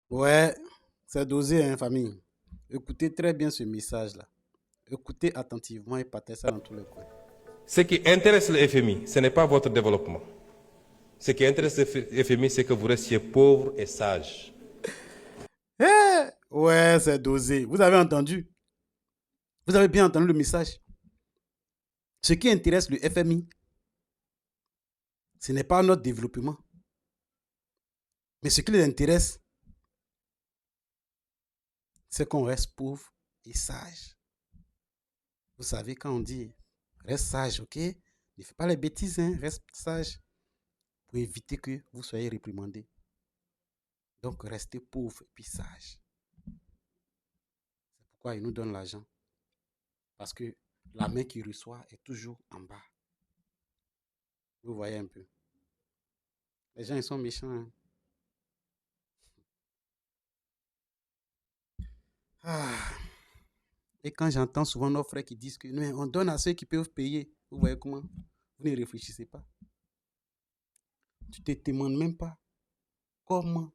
Ouais, c'est dosé, hein, famille. Écoutez très bien ce message-là. Écoutez attentivement et partagez ça dans tous les coins. Ce qui intéresse le FMI, ce n'est pas votre développement. Ce qui intéresse le FMI, c'est que vous restiez pauvre et sage. Ouais, c'est dosé. Vous avez entendu? Vous avez bien entendu le message? Ce qui intéresse le FMI, ce n'est pas notre développement. Mais ce qui les intéresse, c'est qu'on reste pauvre et sage. Vous savez, quand on dit reste sage, ok? Ne fais pas les bêtises, hein? Reste sage pour éviter que vous soyez réprimandé. Donc, restez pauvre et puis sage. C'est pourquoi il nous donne l'argent. Parce que la main qui reçoit est toujours en bas. Vous voyez un peu. Les gens, ils sont méchants, hein? Ah. Et quand j'entends souvent nos frères qui disent que nous, on donne à ceux qui peuvent payer, vous voyez comment? Vous ne réfléchissez pas. Tu ne te demandes même pas comment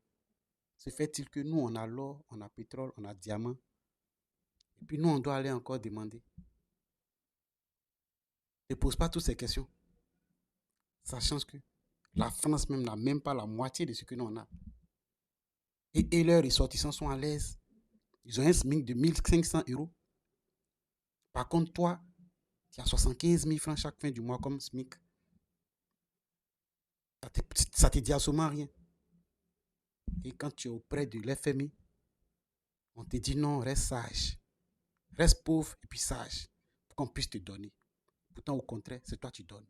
se fait-il que nous, on a l'or, on a pétrole, on a diamant. Et puis nous, on doit aller encore demander. Ne pose pas toutes ces questions. Sachant que la France même n'a même pas la moitié de ce que nous, on a. Et leurs ressortissants sont à l'aise. Ils ont un SMIC de 1 500 euros. Par contre, toi, tu as 75 000 francs chaque fin du mois comme SMIC. Ça te dit absolument rien. Et quand tu es auprès de l'FMI, on te dit non, reste sage. Reste pauvre et puis sage. Pour qu'on puisse te donner. Pourtant, au contraire, c'est toi qui donnes.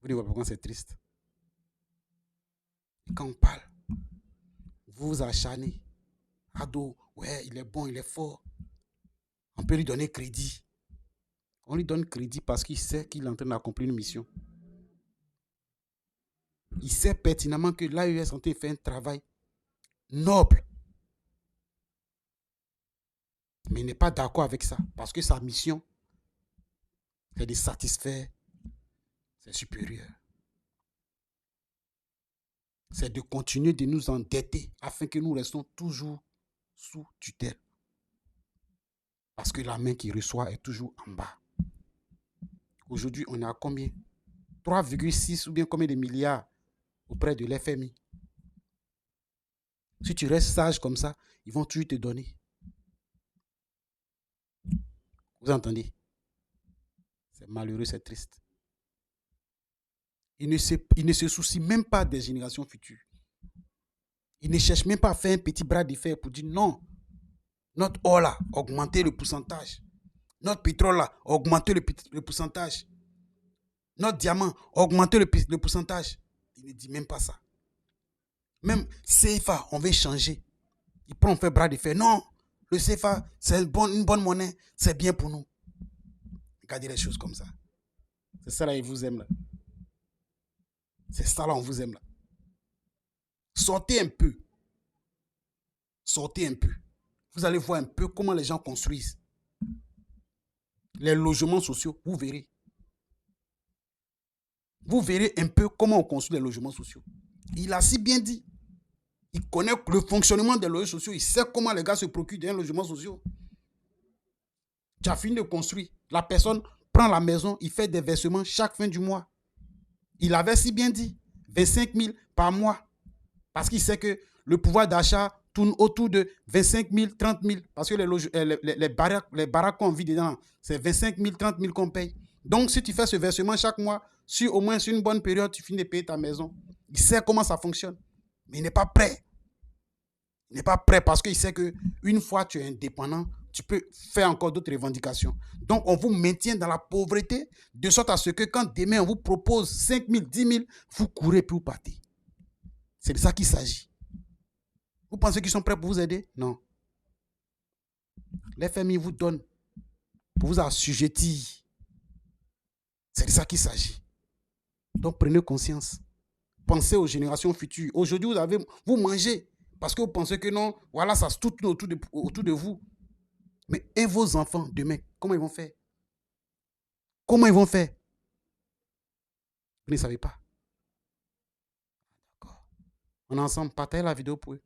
Vous ne voyez pas pourquoi c'est triste. Et quand on parle, vous vous acharnez. Ado, ouais, il est bon, il est fort. On peut lui donner crédit. On lui donne crédit parce qu'il sait qu'il est en train d'accomplir une mission. Il sait pertinemment que l'AES Santé fait un travail noble. Mais il n'est pas d'accord avec ça. Parce que sa mission, c'est de satisfaire ses supérieurs. C'est de continuer de nous endetter afin que nous restons toujours sous tutelle. Parce que la main qui reçoit est toujours en bas. Aujourd'hui, on est à combien? 3,6 ou bien combien de milliards auprès de l'FMI. Si tu restes sage comme ça, ils vont toujours te donner. Vous entendez? C'est malheureux, c'est triste. Ils ne se soucient même pas des générations futures. Ils ne cherchent même pas à faire un petit bras de fer pour dire non, notre or là, augmenter le pourcentage. Notre pétrole là, augmenter le pourcentage. Notre diamant, augmenter le pourcentage. Ils ne disent même pas ça. Même CFA, on veut changer. Ils prennent fait bras de fer. Non, le CFA, c'est une bonne monnaie. C'est bien pour nous. Regardez les choses comme ça. C'est ça là, ils vous aiment là. C'est ça là, on vous aime là. Sortez un peu. Sortez un peu. Vous allez voir un peu comment les gens construisent. Les logements sociaux, vous verrez. Vous verrez un peu comment on construit les logements sociaux. Il a si bien dit. Il connaît le fonctionnement des logements sociaux. Il sait comment les gars se procurent d'un logement social. Tu as fini de construire. La personne prend la maison, il fait des versements chaque fin du mois. Il avait si bien dit 25 000 par mois. Parce qu'il sait que le pouvoir d'achat tourne autour de 25 000, 30 000. Parce que les baraques qu'on vit dedans, c'est 25 000, 30 000 qu'on paye. Donc, si tu fais ce versement chaque mois, si au moins sur une bonne période, tu finis de payer ta maison, il sait comment ça fonctionne. Mais il n'est pas prêt. Il n'est pas prêt parce qu'il sait qu'une fois tu es indépendant, tu peux faire encore d'autres revendications. Donc, on vous maintient dans la pauvreté de sorte à ce que quand demain on vous propose 5 000, 10 000, vous courez puis vous partez. C'est de ça qu'il s'agit. Vous pensez qu'ils sont prêts pour vous aider? Non. Les familles vous donnent pour vous assujettir. C'est de ça qu'il s'agit. Donc, prenez conscience. Pensez aux générations futures. Aujourd'hui, vous mangez parce que vous pensez que non, voilà, ça se tourne autour de vous. Mais et vos enfants, demain, comment ils vont faire? Comment ils vont faire? Vous ne savez pas. D'accord. On est ensemble, partagez la vidéo pour eux.